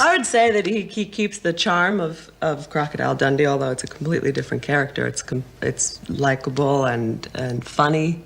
I would say that he keeps the charm of Crocodile Dundee, although it's a completely different character. It's likable and funny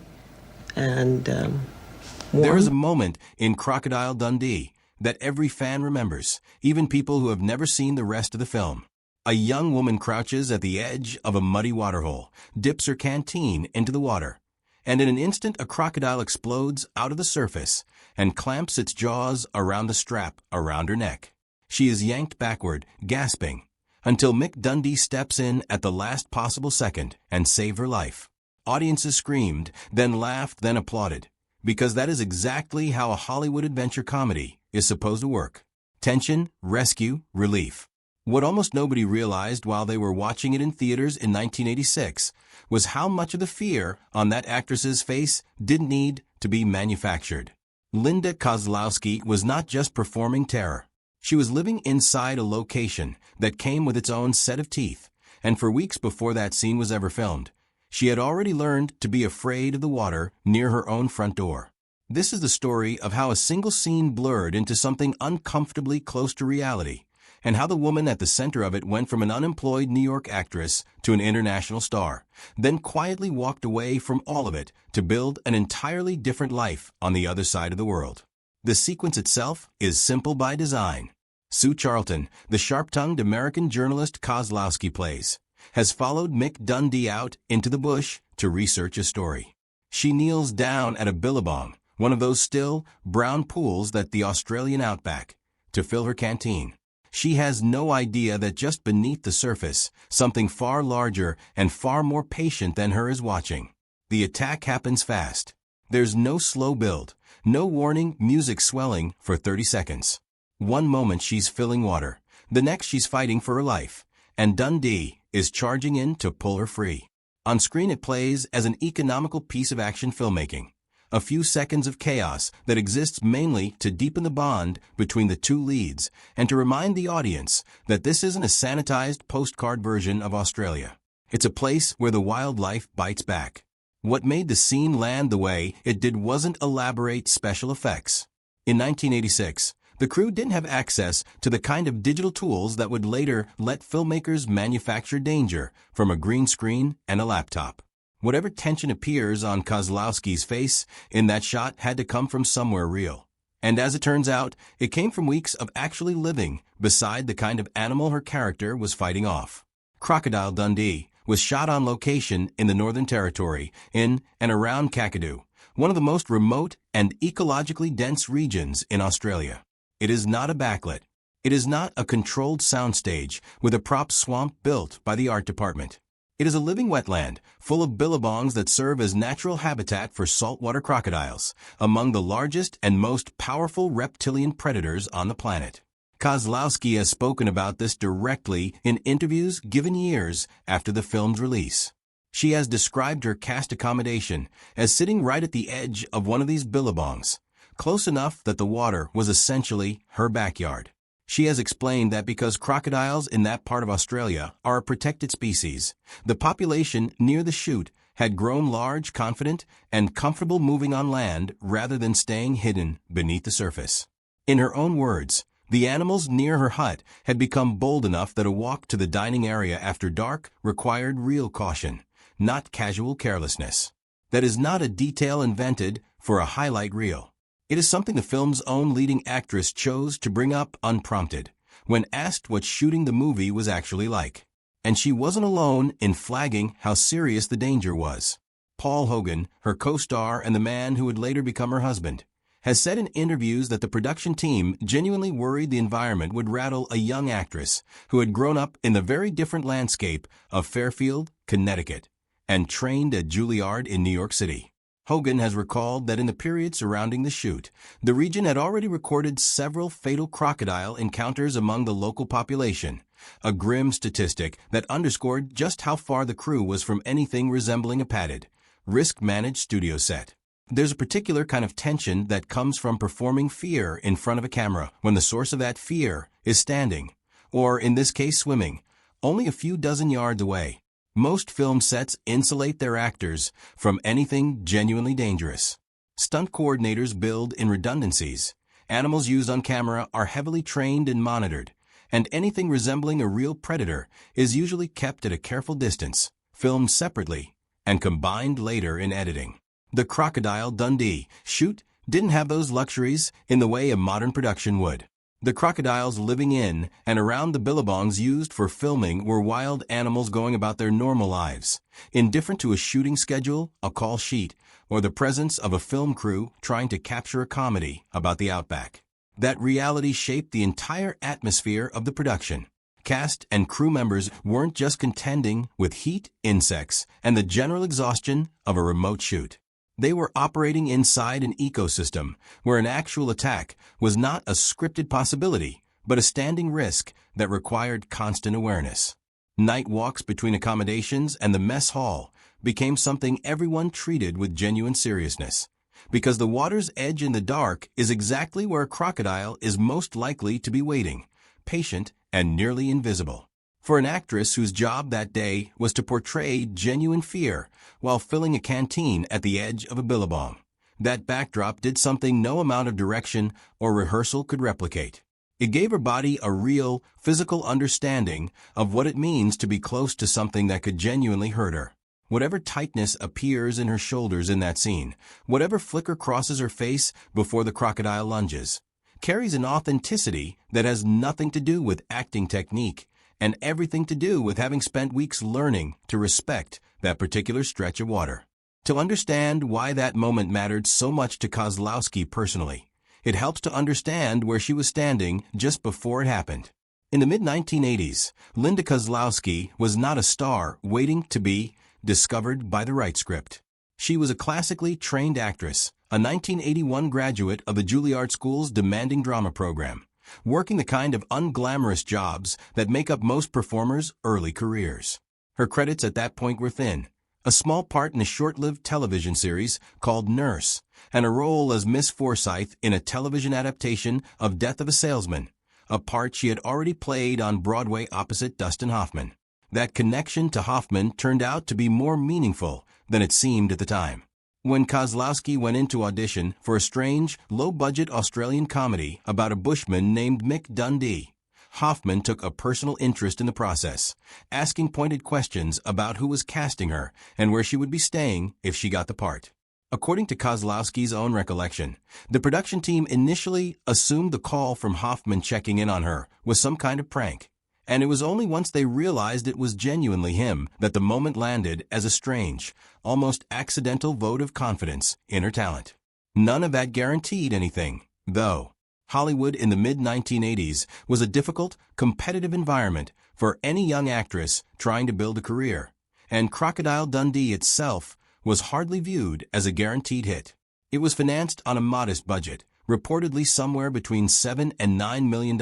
and There is a warm. moment in Crocodile Dundee that every fan remembers, even people who have never seen the rest of the film. A young woman crouches at the edge of a muddy waterhole, dips her canteen into the water, and in an instant a crocodile explodes out of the surface and clamps its jaws around the strap around her neck. She is yanked backward, gasping, until Mick Dundee steps in at the last possible second and saves her life. Audiences screamed, then laughed, then applauded, because that is exactly how a Hollywood adventure comedy is supposed to work. Tension, rescue, relief. What almost nobody realized while they were watching it in theaters in 1986 was how much of the fear on that actress's face didn't need to be manufactured. Linda Kozlowski was not just performing terror. She was living inside a location that came with its own set of teeth, and for weeks before that scene was ever filmed, she had already learned to be afraid of the water near her own front door. This is the story of how a single scene blurred into something uncomfortably close to reality, and how the woman at the center of it went from an unemployed New York actress to an international star, then quietly walked away from all of it to build an entirely different life on the other side of the world. The sequence itself is simple by design. Sue Charlton, the sharp-tongued American journalist Kozlowski plays, has followed Mick Dundee out into the bush to research a story. She kneels down at a billabong, one of those still, brown pools that the Australian outback, to fill her canteen. She has no idea that just beneath the surface, something far larger and far more patient than her is watching. The attack happens fast. There's no slow build, no warning music swelling for 30 seconds. One moment she's filling water, the next she's fighting for her life, and Dundee is charging in to pull her free. On screen it plays as an economical piece of action filmmaking. A few seconds of chaos that exists mainly to deepen the bond between the two leads and to remind the audience that this isn't a sanitized postcard version of Australia. It's a place where the wildlife bites back. What made the scene land the way it did wasn't elaborate special effects. In 1986, the crew didn't have access to the kind of digital tools that would later let filmmakers manufacture danger from a green screen and a laptop. Whatever tension appears on Kozlowski's face in that shot had to come from somewhere real. And as it turns out, it came from weeks of actually living beside the kind of animal her character was fighting off. Crocodile Dundee was shot on location in the Northern Territory, in and around Kakadu, one of the most remote and ecologically dense regions in Australia. It is not a backlit. It is not a controlled soundstage with a prop swamp built by the art department. It is a living wetland, full of billabongs that serve as natural habitat for saltwater crocodiles, among the largest and most powerful reptilian predators on the planet. Kozlowski has spoken about this directly in interviews given years after the film's release. She has described her cast accommodation as sitting right at the edge of one of these billabongs, close enough that the water was essentially her backyard. She has explained that because crocodiles in that part of Australia are a protected species, the population near the chute had grown large, confident, and comfortable moving on land rather than staying hidden beneath the surface. In her own words, the animals near her hut had become bold enough that a walk to the dining area after dark required real caution, not casual carelessness. That is not a detail invented for a highlight reel. It is something the film's own leading actress chose to bring up unprompted, when asked what shooting the movie was actually like. And she wasn't alone in flagging how serious the danger was. Paul Hogan, her co-star and the man who would later become her husband, has said in interviews that the production team genuinely worried the environment would rattle a young actress who had grown up in the very different landscape of Fairfield, Connecticut, and trained at Juilliard in New York City. Hogan has recalled that in the period surrounding the shoot, the region had already recorded several fatal crocodile encounters among the local population, a grim statistic that underscored just how far the crew was from anything resembling a padded, risk-managed studio set. There's a particular kind of tension that comes from performing fear in front of a camera when the source of that fear is standing, or in this case swimming, only a few dozen yards away. Most film sets insulate their actors from anything genuinely dangerous. Stunt coordinators build in redundancies, Animals used on camera are heavily trained and monitored, and anything resembling a real predator is usually kept at a careful distance, filmed separately, and combined later in editing. The Crocodile Dundee shoot didn't have those luxuries in the way a modern production would. The crocodiles living in and around the billabongs used for filming were wild animals going about their normal lives, indifferent to a shooting schedule, a call sheet, or the presence of a film crew trying to capture a comedy about the outback. That reality shaped the entire atmosphere of the production. Cast and crew members weren't just contending with heat, insects, and the general exhaustion of a remote shoot. They were operating inside an ecosystem where an actual attack was not a scripted possibility, but a standing risk that required constant awareness. Night walks between accommodations and the mess hall became something everyone treated with genuine seriousness, because the water's edge in the dark is exactly where a crocodile is most likely to be waiting, patient and nearly invisible. For an actress whose job that day was to portray genuine fear while filling a canteen at the edge of a billabong, that backdrop did something no amount of direction or rehearsal could replicate. It gave her body a real, physical understanding of what it means to be close to something that could genuinely hurt her. Whatever tightness appears in her shoulders in that scene, whatever flicker crosses her face before the crocodile lunges, carries an authenticity that has nothing to do with acting technique and everything to do with having spent weeks learning to respect that particular stretch of water. To understand why that moment mattered so much to Kozlowski personally, it helps to understand where she was standing just before it happened. In the mid-1980s, Linda Kozlowski was not a star waiting to be discovered by the right script. She was a classically trained actress, a 1981 graduate of the Juilliard School's demanding drama program, working the kind of unglamorous jobs that make up most performers' early careers. Her credits at that point were thin: a small part in a short-lived television series called Nurse, and a role as Miss Forsyth in a television adaptation of Death of a Salesman, a part she had already played on Broadway opposite Dustin Hoffman. That connection to Hoffman turned out to be more meaningful than it seemed at the time. When Kozlowski went in to audition for a strange, low-budget Australian comedy about a bushman named Mick Dundee, Hoffman took a personal interest in the process, asking pointed questions about who was casting her and where she would be staying if she got the part. According to Kozlowski's own recollection, the production team initially assumed the call from Hoffman checking in on her was some kind of prank, and it was only once they realized it was genuinely him that the moment landed as a strange, almost accidental vote of confidence in her talent. None of that guaranteed anything, though. Hollywood in the mid-1980s was a difficult, competitive environment for any young actress trying to build a career, and Crocodile Dundee itself was hardly viewed as a guaranteed hit. It was financed on a modest budget, reportedly somewhere between $7 and $9 million,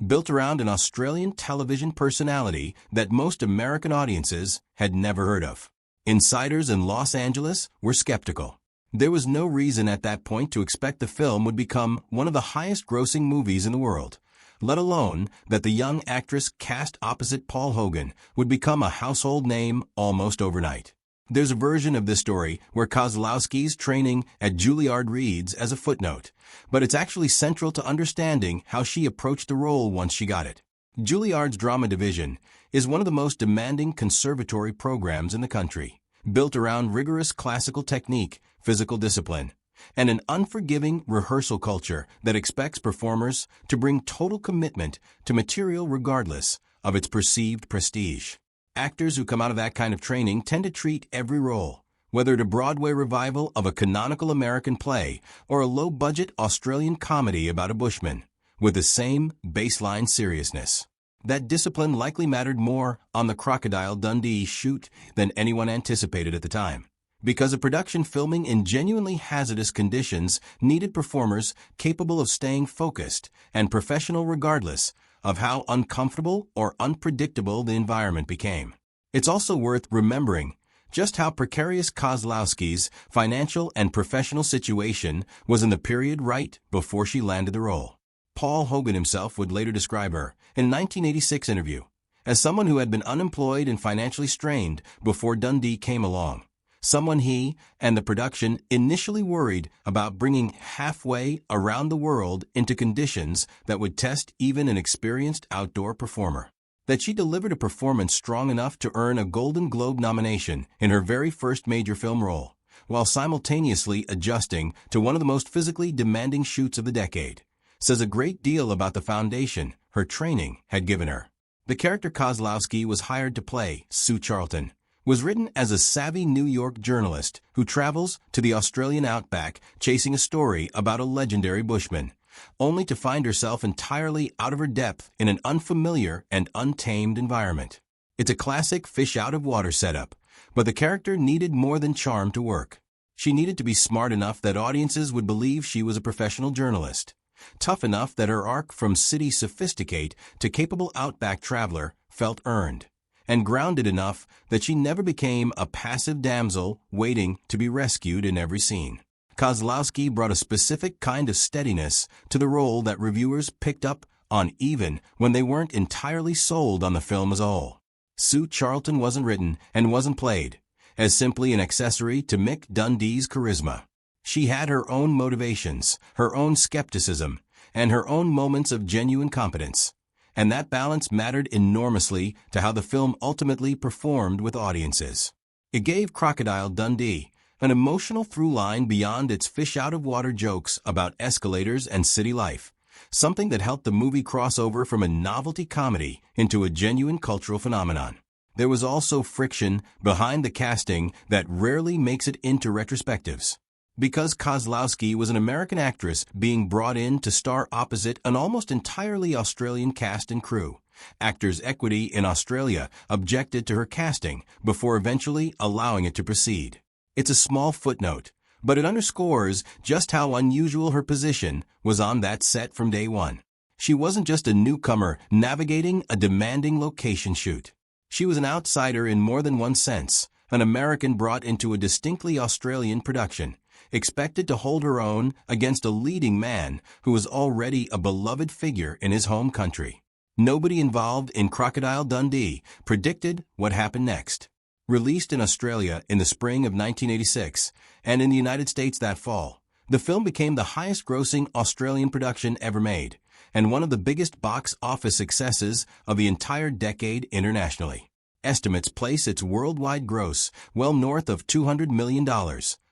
built around an Australian television personality that most American audiences had never heard of. Insiders in Los Angeles were skeptical. There was no reason at that point to expect the film would become one of the highest-grossing movies in the world, let alone that the young actress cast opposite Paul Hogan would become a household name almost overnight. There's a version of this story where Kozlowski's training at Juilliard reads as a footnote, but it's actually central to understanding how she approached the role once she got it. Juilliard's drama division is one of the most demanding conservatory programs in the country, built around rigorous classical technique, physical discipline, and an unforgiving rehearsal culture that expects performers to bring total commitment to material regardless of its perceived prestige. Actors who come out of that kind of training tend to treat every role, whether it a Broadway revival of a canonical American play or a low-budget Australian comedy about a bushman, with the same baseline seriousness. That discipline likely mattered more on the Crocodile Dundee shoot than anyone anticipated at the time, because a production filming in genuinely hazardous conditions needed performers capable of staying focused and professional regardless of how uncomfortable or unpredictable the environment became. It's also worth remembering just how precarious Kozlowski's financial and professional situation was in the period right before she landed the role. Paul Hogan himself would later describe her, in a 1986 interview, as someone who had been unemployed and financially strained before Dundee came along, someone he and the production initially worried about bringing halfway around the world into conditions that would test even an experienced outdoor performer. That she delivered a performance strong enough to earn a Golden Globe nomination in her very first major film role, while simultaneously adjusting to one of the most physically demanding shoots of the decade, says a great deal about the foundation her training had given her. The character Kozlowski was hired to play, Sue Charlton, was written as a savvy New York journalist who travels to the Australian outback chasing a story about a legendary bushman, only to find herself entirely out of her depth in an unfamiliar and untamed environment. It's a classic fish-out-of-water setup, but the character needed more than charm to work. She needed to be smart enough that audiences would believe she was a professional journalist, tough enough that her arc from city sophisticate to capable outback traveler felt earned, and grounded enough that she never became a passive damsel waiting to be rescued in every scene. Kozlowski brought a specific kind of steadiness to the role that reviewers picked up on even when they weren't entirely sold on the film as a whole. Sue Charlton wasn't written and wasn't played as simply an accessory to Mick Dundee's charisma. She had her own motivations, her own skepticism, and her own moments of genuine competence. And that balance mattered enormously to how the film ultimately performed with audiences. It gave Crocodile Dundee an emotional through line beyond its fish-out-of-water jokes about escalators and city life, something that helped the movie cross over from a novelty comedy into a genuine cultural phenomenon. There was also friction behind the casting that rarely makes it into retrospectives. Because Kozlowski was an American actress being brought in to star opposite an almost entirely Australian cast and crew, Actors Equity in Australia objected to her casting before eventually allowing it to proceed. It's a small footnote, but it underscores just how unusual her position was on that set from day one. She wasn't just a newcomer navigating a demanding location shoot. She was an outsider in more than one sense, an American brought into a distinctly Australian production, expected to hold her own against a leading man who was already a beloved figure in his home country. Nobody involved in Crocodile Dundee predicted what happened next. Released in Australia in the spring of 1986 and in the United States that fall, the film became the highest-grossing Australian production ever made and one of the biggest box office successes of the entire decade internationally. Estimates place its worldwide gross well north of $200 million,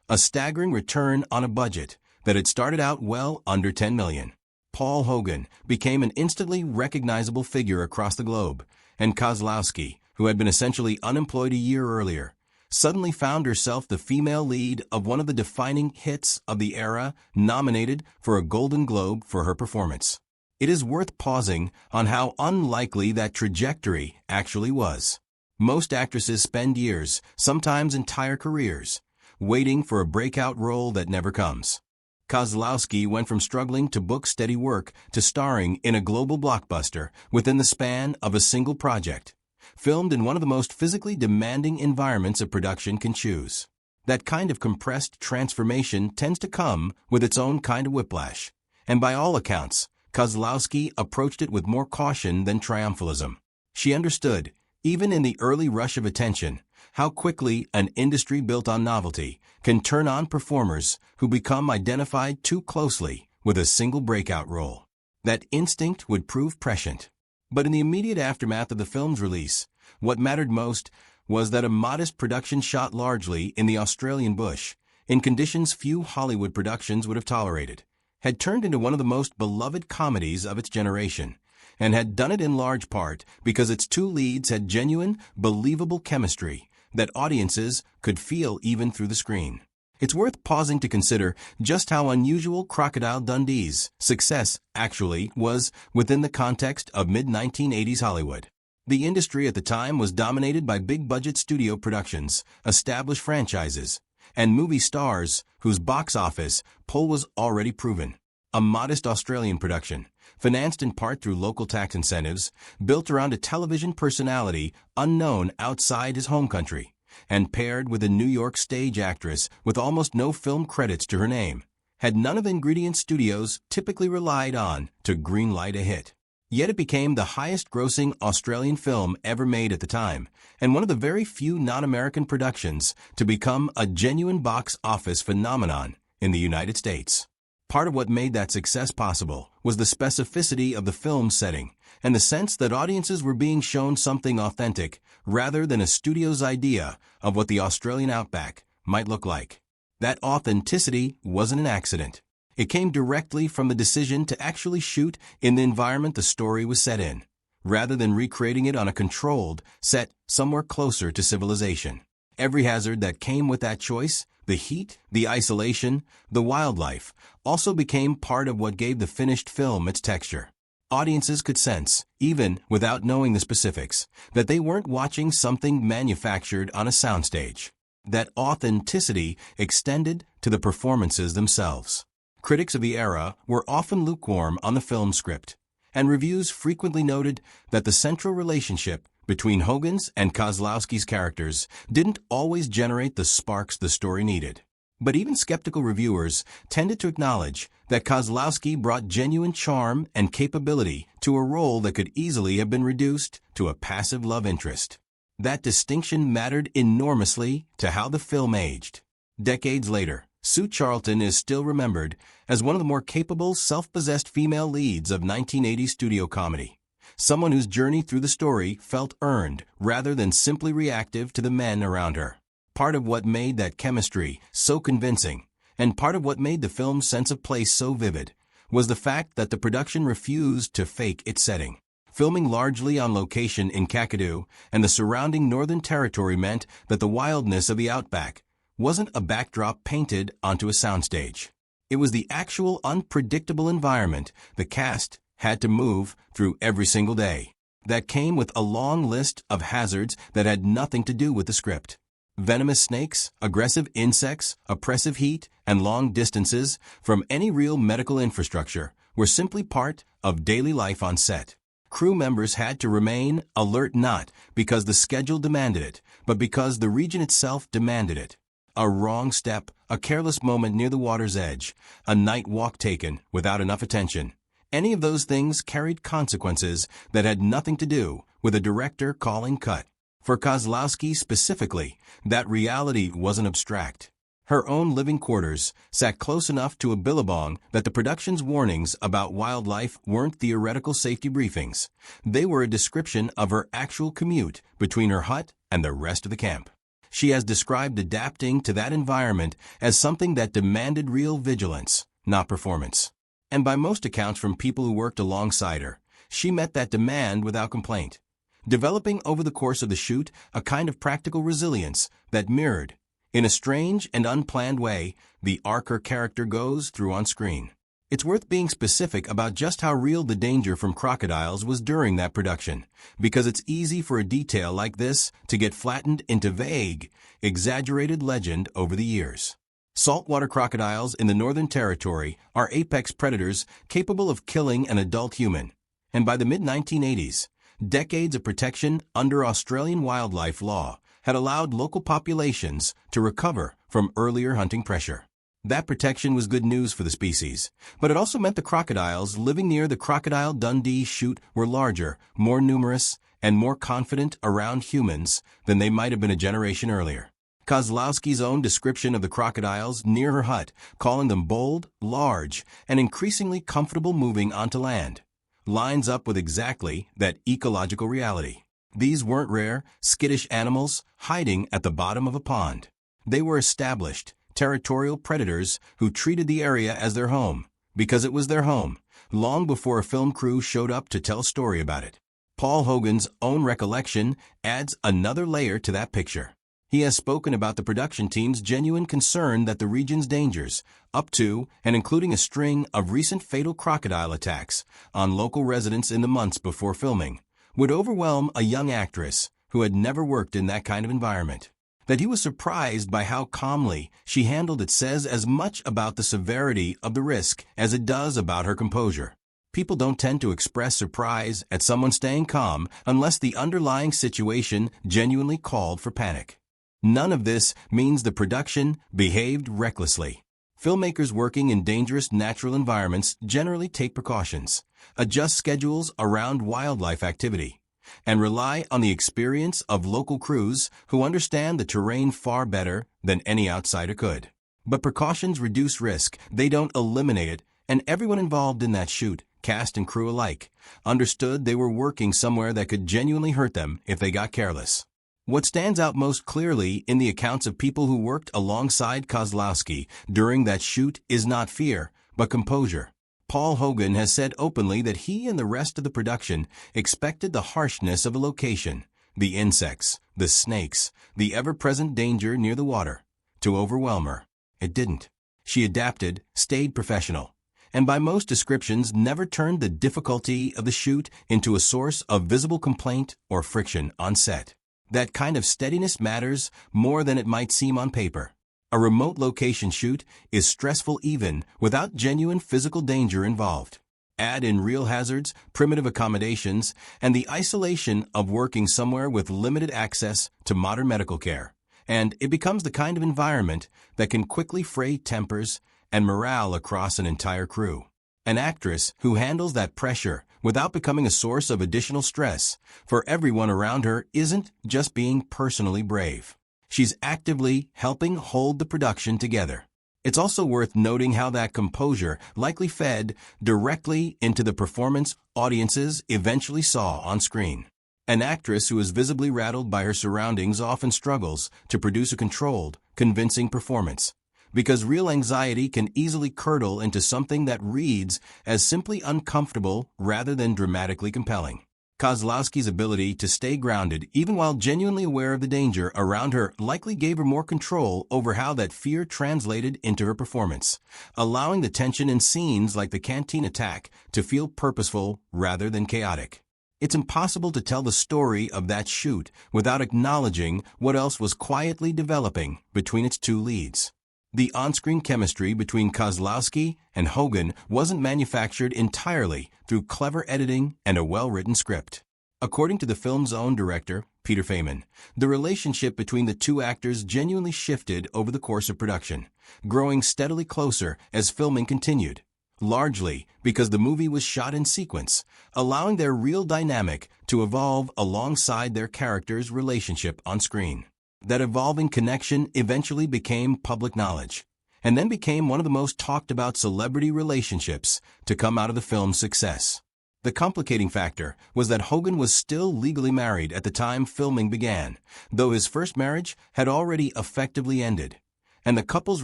a staggering return on a budget that had started out well under $10 million. Paul Hogan became an instantly recognizable figure across the globe, and Kozlowski, who had been essentially unemployed a year earlier, suddenly found herself the female lead of one of the defining hits of the era, nominated for a Golden Globe for her performance. It is worth pausing on how unlikely that trajectory actually was. Most actresses spend years, sometimes entire careers, waiting for a breakout role that never comes. Kozlowski went from struggling to book steady work to starring in a global blockbuster within the span of a single project, filmed in one of the most physically demanding environments a production can choose. That kind of compressed transformation tends to come with its own kind of whiplash, and by all accounts, Kozlowski approached it with more caution than triumphalism. She understood, even in the early rush of attention, how quickly an industry built on novelty can turn on performers who become identified too closely with a single breakout role. That instinct would prove prescient. But in the immediate aftermath of the film's release, what mattered most was that a modest production shot largely in the Australian bush, in conditions few Hollywood productions would have tolerated, had turned into one of the most beloved comedies of its generation, and had done it in large part because its two leads had genuine, believable chemistry that audiences could feel even through the screen. It's worth pausing to consider just how unusual Crocodile Dundee's success actually was within the context of mid-1980s Hollywood. The industry at the time was dominated by big-budget studio productions, established franchises, and movie stars whose box office pull was already proven. A modest Australian production, financed in part through local tax incentives, built around a television personality unknown outside his home country, and paired with a New York stage actress with almost no film credits to her name, had none of the ingredients studios typically relied on to greenlight a hit. Yet it became the highest-grossing Australian film ever made at the time, and one of the very few non-American productions to become a genuine box office phenomenon in the United States. Part of what made that success possible was the specificity of the film's setting, and the sense that audiences were being shown something authentic rather than a studio's idea of what the Australian outback might look like. That authenticity wasn't an accident. It came directly from the decision to actually shoot in the environment the story was set in, rather than recreating it on a controlled set somewhere closer to civilization. Every hazard that came with that choice, the heat, the isolation, the wildlife, also became part of what gave the finished film its texture. Audiences could sense, even without knowing the specifics, that they weren't watching something manufactured on a soundstage. That authenticity extended to the performances themselves. Critics of the era were often lukewarm on the film script, and reviews frequently noted that the central relationship between Hogan's and Kozlowski's characters didn't always generate the sparks the story needed. But even skeptical reviewers tended to acknowledge that Kozlowski brought genuine charm and capability to a role that could easily have been reduced to a passive love interest. That distinction mattered enormously to how the film aged. Decades later, Sue Charlton is still remembered as one of the more capable, self-possessed female leads of 1980s studio comedy. Someone whose journey through the story felt earned rather than simply reactive to the men around her. Part of what made that chemistry so convincing, and part of what made the film's sense of place so vivid, was the fact that the production refused to fake its setting. Filming largely on location in Kakadu and the surrounding Northern Territory meant that the wildness of the outback wasn't a backdrop painted onto a soundstage. It was the actual unpredictable environment the cast had to move through every single day. That came with a long list of hazards that had nothing to do with the script. Venomous snakes, aggressive insects, oppressive heat, and long distances from any real medical infrastructure were simply part of daily life on set. Crew members had to remain alert not because the schedule demanded it, but because the region itself demanded it. A wrong step, a careless moment near the water's edge, a night walk taken without enough attention. Any of those things carried consequences that had nothing to do with a director calling cut. For Kozlowski specifically, that reality wasn't abstract. Her own living quarters sat close enough to a billabong that the production's warnings about wildlife weren't theoretical safety briefings. They were a description of her actual commute between her hut and the rest of the camp. She has described adapting to that environment as something that demanded real vigilance, not performance. And by most accounts from people who worked alongside her, she met that demand without complaint, developing over the course of the shoot a kind of practical resilience that mirrored, in a strange and unplanned way, the arc her character goes through on screen. It's worth being specific about just how real the danger from crocodiles was during that production, because it's easy for a detail like this to get flattened into vague, exaggerated legend over the years. Saltwater crocodiles in the Northern Territory are apex predators capable of killing an adult human, and by the mid-1980s, decades of protection under Australian wildlife law had allowed local populations to recover from earlier hunting pressure. That protection was good news for the species, but it also meant the crocodiles living near the Crocodile Dundee shoot were larger, more numerous, and more confident around humans than they might have been a generation earlier. Kozlowski's own description of the crocodiles near her hut, calling them bold, large, and increasingly comfortable moving onto land, lines up with exactly that ecological reality. These weren't rare, skittish animals hiding at the bottom of a pond. They were established, territorial predators who treated the area as their home, because it was their home, long before a film crew showed up to tell a story about it. Paul Hogan's own recollection adds another layer to that picture. He has spoken about the production team's genuine concern that the region's dangers, up to and including a string of recent fatal crocodile attacks on local residents in the months before filming, would overwhelm a young actress who had never worked in that kind of environment. That he was surprised by how calmly she handled it says as much about the severity of the risk as it does about her composure. People don't tend to express surprise at someone staying calm unless the underlying situation genuinely called for panic. None of this means the production behaved recklessly. Filmmakers working in dangerous natural environments generally take precautions, adjust schedules around wildlife activity, and rely on the experience of local crews who understand the terrain far better than any outsider could. But precautions reduce risk, they don't eliminate it, and everyone involved in that shoot, cast and crew alike, understood they were working somewhere that could genuinely hurt them if they got careless. What stands out most clearly in the accounts of people who worked alongside Kozlowski during that shoot is not fear, but composure. Paul Hogan has said openly that he and the rest of the production expected the harshness of a location, the insects, the snakes, the ever-present danger near the water, to overwhelm her. It didn't. She adapted, stayed professional, and by most descriptions never turned the difficulty of the shoot into a source of visible complaint or friction on set. That kind of steadiness matters more than it might seem on paper. A remote location shoot is stressful even without genuine physical danger involved. Add in real hazards, primitive accommodations, and the isolation of working somewhere with limited access to modern medical care, and it becomes the kind of environment that can quickly fray tempers and morale across an entire crew. An actress who handles that pressure without becoming a source of additional stress for everyone around her isn't just being personally brave. She's actively helping hold the production together. It's also worth noting how that composure likely fed directly into the performance audiences eventually saw on screen. An actress who is visibly rattled by her surroundings often struggles to produce a controlled, convincing performance, because real anxiety can easily curdle into something that reads as simply uncomfortable rather than dramatically compelling. Kozlowski's ability to stay grounded even while genuinely aware of the danger around her likely gave her more control over how that fear translated into her performance, allowing the tension in scenes like the canteen attack to feel purposeful rather than chaotic. It's impossible to tell the story of that shoot without acknowledging what else was quietly developing between its two leads. The on-screen chemistry between Kozlowski and Hogan wasn't manufactured entirely through clever editing and a well-written script. According to the film's own director, Peter Feynman, the relationship between the two actors genuinely shifted over the course of production, growing steadily closer as filming continued, largely because the movie was shot in sequence, allowing their real dynamic to evolve alongside their characters' relationship on screen. That evolving connection eventually became public knowledge, and then became one of the most talked about celebrity relationships to come out of the film's success. The complicating factor was that Hogan was still legally married at the time filming began, though his first marriage had already effectively ended, and the couple's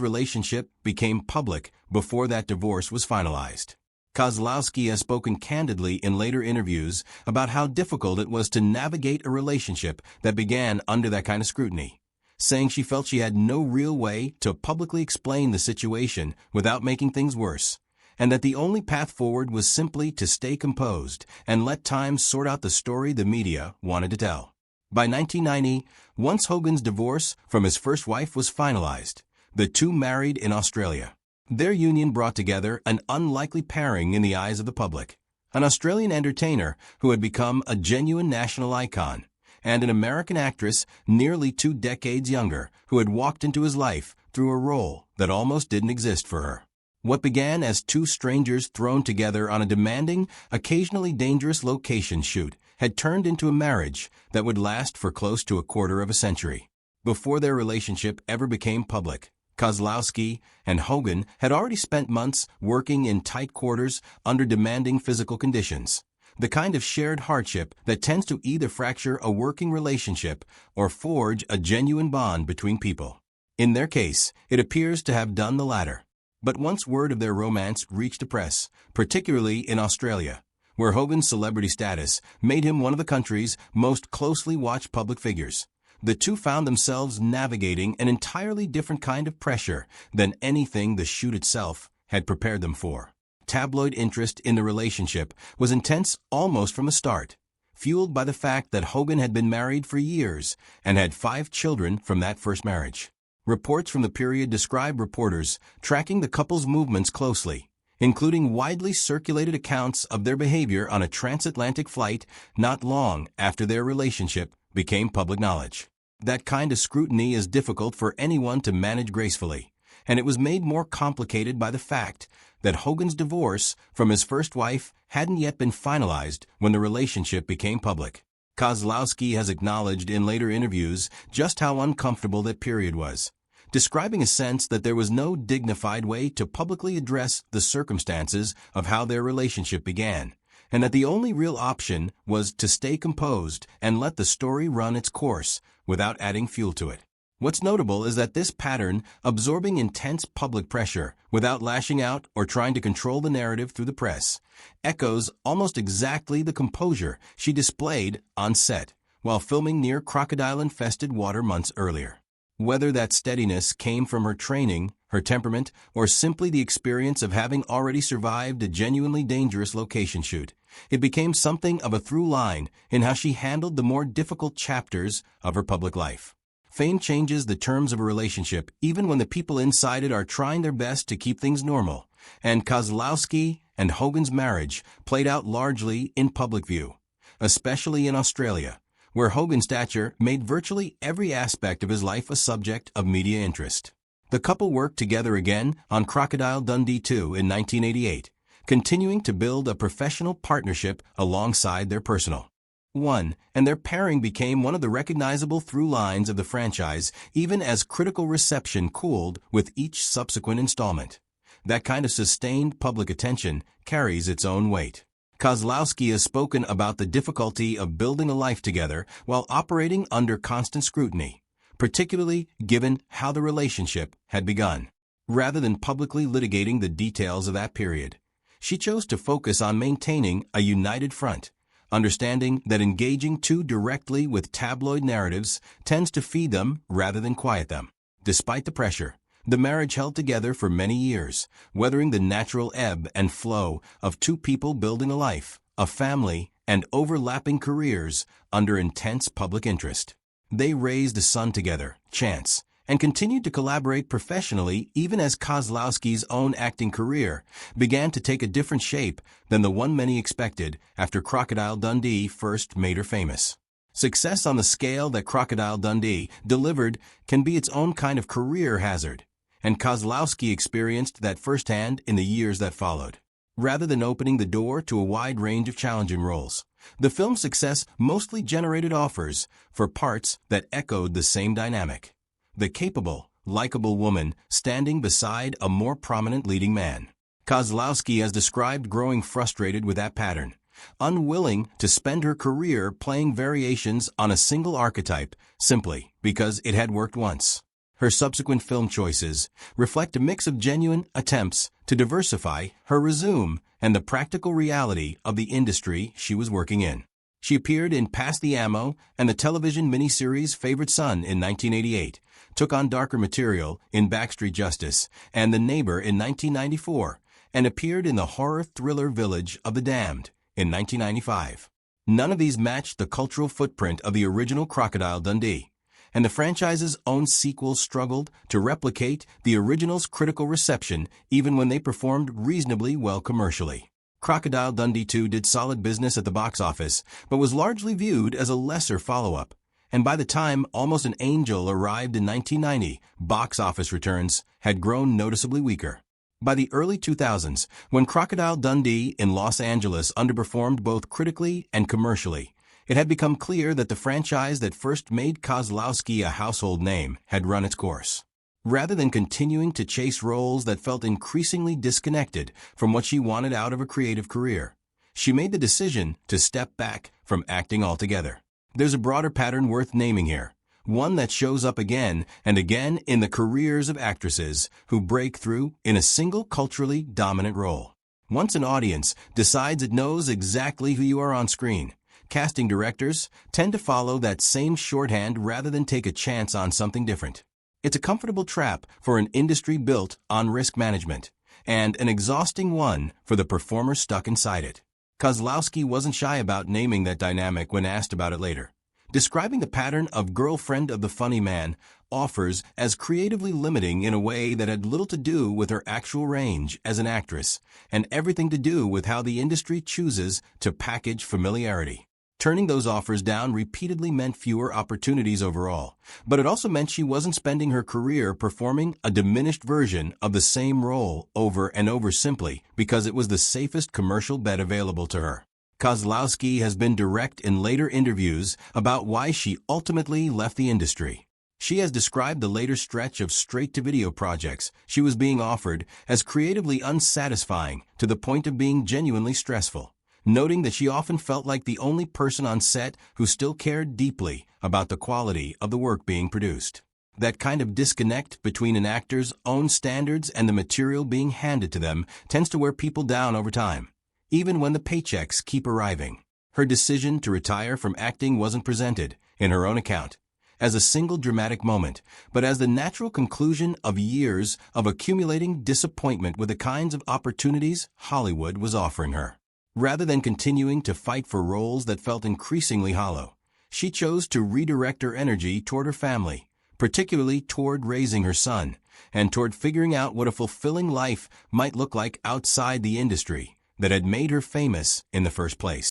relationship became public before that divorce was finalized. Kozlowski has spoken candidly in later interviews about how difficult it was to navigate a relationship that began under that kind of scrutiny, saying she felt she had no real way to publicly explain the situation without making things worse, and that the only path forward was simply to stay composed and let time sort out the story the media wanted to tell. By 1990, once Hogan's divorce from his first wife was finalized, the two married in Australia. Their union brought together an unlikely pairing in the eyes of the public, an Australian entertainer who had become a genuine national icon, and an American actress nearly 2 decades younger who had walked into his life through a role that almost didn't exist for her. What began as two strangers thrown together on a demanding, occasionally dangerous location shoot had turned into a marriage that would last for close to a quarter of a century. Before their relationship ever became public, Kozlowski and Hogan had already spent months working in tight quarters under demanding physical conditions, the kind of shared hardship that tends to either fracture a working relationship or forge a genuine bond between people. In their case, it appears to have done the latter. But once word of their romance reached the press, particularly in Australia, where Hogan's celebrity status made him one of the country's most closely watched public figures, the two found themselves navigating an entirely different kind of pressure than anything the shoot itself had prepared them for. Tabloid interest in the relationship was intense almost from the start, fueled by the fact that Hogan had been married for years and had 5 children from that first marriage. Reports from the period describe reporters tracking the couple's movements closely, including widely circulated accounts of their behavior on a transatlantic flight not long after their relationship became public knowledge. That kind of scrutiny is difficult for anyone to manage gracefully, and it was made more complicated by the fact that Hogan's divorce from his first wife hadn't yet been finalized when the relationship became public. Kozlowski has acknowledged in later interviews just how uncomfortable that period was, describing a sense that there was no dignified way to publicly address the circumstances of how their relationship began, and that the only real option was to stay composed and let the story run its course without adding fuel to it. What's notable is that this pattern, absorbing intense public pressure without lashing out or trying to control the narrative through the press, echoes almost exactly the composure she displayed on set while filming near crocodile-infested water months earlier. Whether that steadiness came from her training, her temperament, or simply the experience of having already survived a genuinely dangerous location shoot, it became something of a through line in how she handled the more difficult chapters of her public life. Fame changes the terms of a relationship even when the people inside it are trying their best to keep things normal, and Kozlowski and Hogan's marriage played out largely in public view, especially in Australia, where Hogan's stature made virtually every aspect of his life a subject of media interest. The couple worked together again on Crocodile Dundee 2 in 1988, continuing to build a professional partnership alongside their personal one, and their pairing became one of the recognizable through lines of the franchise even as critical reception cooled with each subsequent installment. That kind of sustained public attention carries its own weight. Kozlowski has spoken about the difficulty of building a life together while operating under constant scrutiny, particularly given how the relationship had begun. Rather than publicly litigating the details of that period, she chose to focus on maintaining a united front, understanding that engaging too directly with tabloid narratives tends to feed them rather than quiet them. Despite the pressure, the marriage held together for many years, weathering the natural ebb and flow of two people building a life, a family, and overlapping careers under intense public interest. They raised a son together, Chance, and continued to collaborate professionally even as Kozlowski's own acting career began to take a different shape than the one many expected after Crocodile Dundee first made her famous. Success on the scale that Crocodile Dundee delivered can be its own kind of career hazard, and Kozlowski experienced that firsthand in the years that followed. Rather than opening the door to a wide range of challenging roles, the film's success mostly generated offers for parts that echoed the same dynamic. The capable, likable woman standing beside a more prominent leading man. Kozlowski has described growing frustrated with that pattern, unwilling to spend her career playing variations on a single archetype simply because it had worked once. Her subsequent film choices reflect a mix of genuine attempts to diversify her resume and the practical reality of the industry she was working in. She appeared in Pass the Ammo and the television miniseries Favorite Son in 1988, took on darker material in Backstreet Justice and The Neighbor in 1994, and appeared in the horror thriller Village of the Damned in 1995. None of these matched the cultural footprint of the original Crocodile Dundee, and the franchise's own sequels struggled to replicate the original's critical reception even when they performed reasonably well commercially. Crocodile Dundee 2 did solid business at the box office, but was largely viewed as a lesser follow-up. And by the time Almost an Angel arrived in 1990, box office returns had grown noticeably weaker. By the early 2000s, when Crocodile Dundee in Los Angeles underperformed both critically and commercially, it had become clear that the franchise that first made Kozlowski a household name had run its course. Rather than continuing to chase roles that felt increasingly disconnected from what she wanted out of a creative career, she made the decision to step back from acting altogether. There's a broader pattern worth naming here, one that shows up again and again in the careers of actresses who break through in a single culturally dominant role. Once an audience decides it knows exactly who you are on screen, casting directors tend to follow that same shorthand rather than take a chance on something different. It's a comfortable trap for an industry built on risk management, and an exhausting one for the performer stuck inside it. Kozlowski wasn't shy about naming that dynamic when asked about it later, describing the pattern of girlfriend of the funny man offers as creatively limiting in a way that had little to do with her actual range as an actress and everything to do with how the industry chooses to package familiarity. Turning those offers down repeatedly meant fewer opportunities overall, but it also meant she wasn't spending her career performing a diminished version of the same role over and over simply because it was the safest commercial bet available to her. Kozlowski has been direct in later interviews about why she ultimately left the industry. She has described the later stretch of straight-to-video projects she was being offered as creatively unsatisfying to the point of being genuinely stressful, noting that she often felt like the only person on set who still cared deeply about the quality of the work being produced. That kind of disconnect between an actor's own standards and the material being handed to them tends to wear people down over time, even when the paychecks keep arriving. Her decision to retire from acting wasn't presented, in her own account, as a single dramatic moment, but as the natural conclusion of years of accumulating disappointment with the kinds of opportunities Hollywood was offering her. Rather than continuing to fight for roles that felt increasingly hollow, she chose to redirect her energy toward her family, particularly toward raising her son, and toward figuring out what a fulfilling life might look like outside the industry that had made her famous in the first place.